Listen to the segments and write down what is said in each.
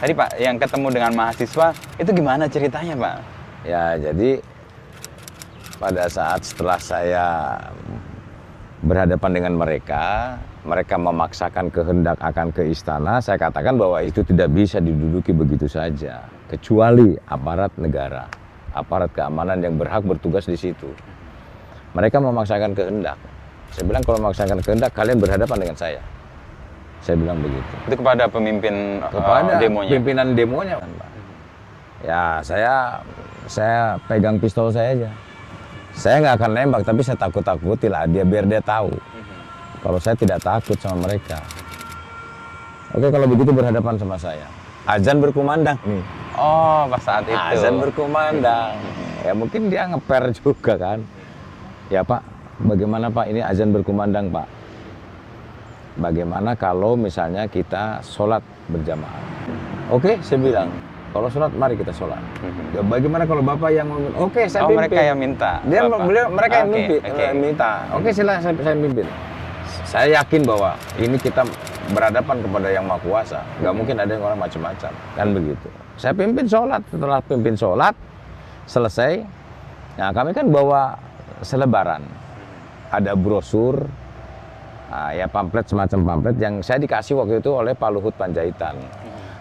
Tadi Pak, yang ketemu dengan mahasiswa, itu gimana ceritanya Pak? Ya, jadi pada saat setelah saya berhadapan dengan mereka, mereka memaksakan kehendak akan ke istana, saya katakan bahwa itu tidak bisa diduduki begitu saja, kecuali aparat negara, aparat keamanan yang berhak bertugas di situ. Mereka memaksakan kehendak. Saya bilang kalau memaksakan kehendak, kalian berhadapan dengan saya. Saya bilang begitu. Itu kepada pemimpin Kepada demonya? pimpinan demonya, Pak. Ya, saya pegang pistol saya aja. Saya nggak akan nembak, tapi saya takut-takuti lah dia biar dia tahu. Kalau saya tidak takut sama mereka. Oke, kalau begitu berhadapan sama saya. Azan berkumandang nih. Oh, pas saat itu. Azan berkumandang. Ya mungkin dia ngeper juga kan. Ya Pak, bagaimana Pak ini azan berkumandang Pak? Bagaimana kalau misalnya kita sholat berjamaah? Oke, saya bilang. Kalau sholat, mari kita sholat. Ya, bagaimana kalau Bapak yang memimpin? Oke, saya pimpin. Mereka yang minta. Mereka yang minta. Oke, silakan saya pimpin. Saya yakin bahwa ini kita berhadapan kepada yang Maha Kuasa. Nggak mungkin ada yang orang macam-macam. Kan begitu. Saya pimpin sholat. Setelah pimpin sholat, selesai. Nah, kami kan bawa selebaran. Ada brosur, ya pamflet, semacam pamflet yang saya dikasih waktu itu oleh Pak Luhut Panjaitan,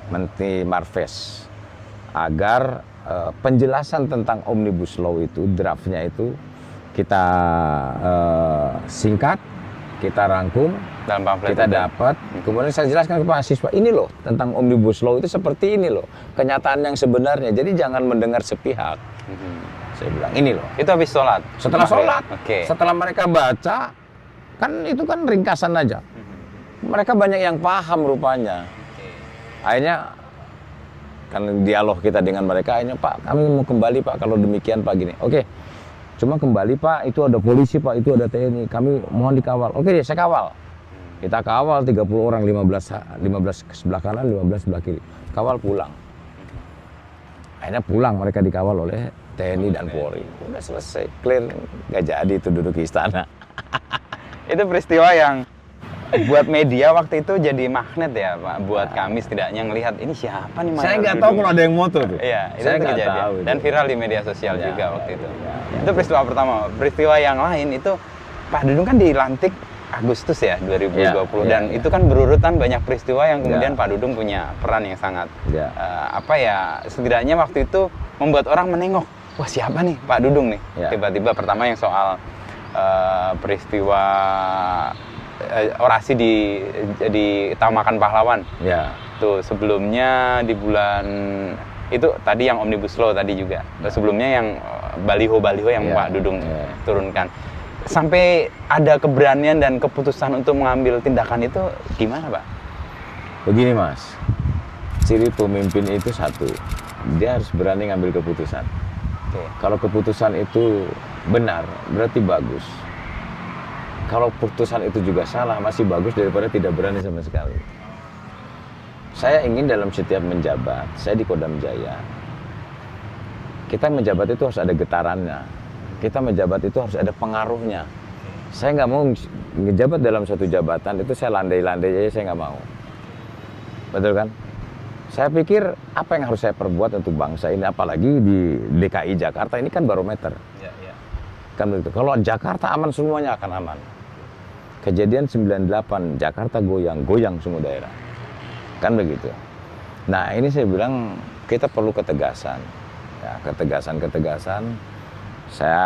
Menteri Marves, agar penjelasan tentang Omnibus Law itu, draftnya itu kita singkat, kita rangkum, dalam pamflet kita dapat, kemudian saya jelaskan ke mahasiswa, ini loh tentang Omnibus Law itu seperti ini loh, kenyataan yang sebenarnya, jadi jangan mendengar sepihak. Saya bilang, ini loh. Itu habis sholat? Setelah sholat, setelah mereka baca, kan itu kan ringkasan aja. Mereka banyak yang paham rupanya. Akhirnya kan dialog kita dengan mereka, akhirnya Pak kami mau kembali Pak kalau demikian Pak gini. Oke, cuma kembali Pak, itu ada polisi Pak, itu ada TNI, kami mohon dikawal. Oke deh, saya kawal. Kita kawal 30 orang, 15 ke sebelah kanan, 15 sebelah kiri. Kawal pulang. Akhirnya pulang mereka dikawal oleh TNI dan Polri. Udah selesai, clear, gak jadi itu duduk di istana. Itu peristiwa yang buat media waktu itu jadi magnet ya Pak, buat kami setidaknya ngelihat ini siapa nih. Saya nggak tahu kalau ada yang moto tuh. Iya, itu saya nggak kejadian. tahu. Dan viral di media sosial juga waktu itu. Itu peristiwa pertama. Peristiwa yang lain itu Pak Dudung kan dilantik Agustus ya 2020 dan itu kan berurutan banyak peristiwa yang kemudian Pak Dudung punya peran yang sangat setidaknya waktu itu membuat orang menengok, wah siapa nih Pak Dudung nih. Tiba-tiba pertama yang soal peristiwa orasi di Tamakan Pahlawan. Tuh sebelumnya di bulan itu tadi yang Omnibus Law tadi juga. Sebelumnya yang baliho-baliho yang Pak Dudung turunkan. Sampai ada keberanian dan keputusan untuk mengambil tindakan itu gimana Pak? Begini Mas, ciri pemimpin itu satu, dia harus berani ngambil keputusan. Kalau keputusan itu benar, berarti bagus. Kalau keputusan itu juga salah, masih bagus daripada tidak berani sama sekali. Saya ingin dalam setiap menjabat, saya di Kodam Jaya, kita menjabat itu harus ada getarannya. Kita menjabat itu harus ada pengaruhnya. Saya nggak mau ngejabat dalam suatu jabatan, itu saya landai-landai aja, saya nggak mau. Betul kan? Saya pikir apa yang harus saya perbuat untuk bangsa ini, apalagi di DKI Jakarta ini kan barometer. Kan begitu. Kalau Jakarta aman, semuanya akan aman. Kejadian 98, Jakarta goyang semua daerah. Kan begitu. Nah ini saya bilang kita perlu ketegasan. Ya, ketegasan. Saya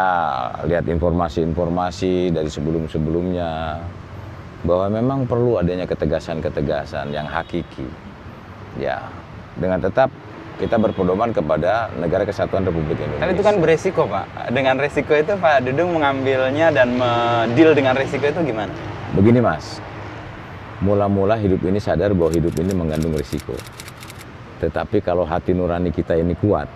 lihat informasi-informasi dari sebelum-sebelumnya bahwa memang perlu adanya ketegasan yang hakiki. Ya, dengan tetap kita berpedoman kepada Negara Kesatuan Republik Indonesia. Kan itu kan beresiko Pak. Dengan resiko itu Pak Dudung mengambilnya dan deal dengan resiko itu gimana? Begini Mas, mula-mula hidup ini sadar bahwa hidup ini mengandung risiko. Tetapi kalau hati nurani kita ini kuat,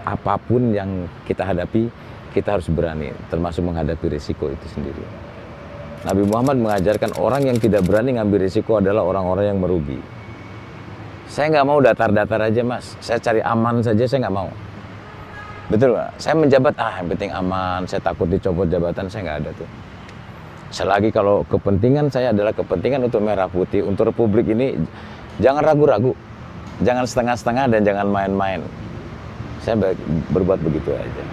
apapun yang kita hadapi, kita harus berani, termasuk menghadapi risiko itu sendiri. Nabi Muhammad mengajarkan orang yang tidak berani ngambil risiko adalah orang-orang yang merugi. Saya nggak mau datar-datar aja Mas, saya cari aman saja, saya nggak mau. Betul nggak? Saya menjabat, yang penting aman, saya takut dicopot jabatan, saya nggak ada tuh. Selagi kalau kepentingan saya adalah kepentingan untuk merah putih, untuk Republik ini, jangan ragu-ragu. jangan setengah-setengah dan jangan main-main. Saya berbuat begitu aja.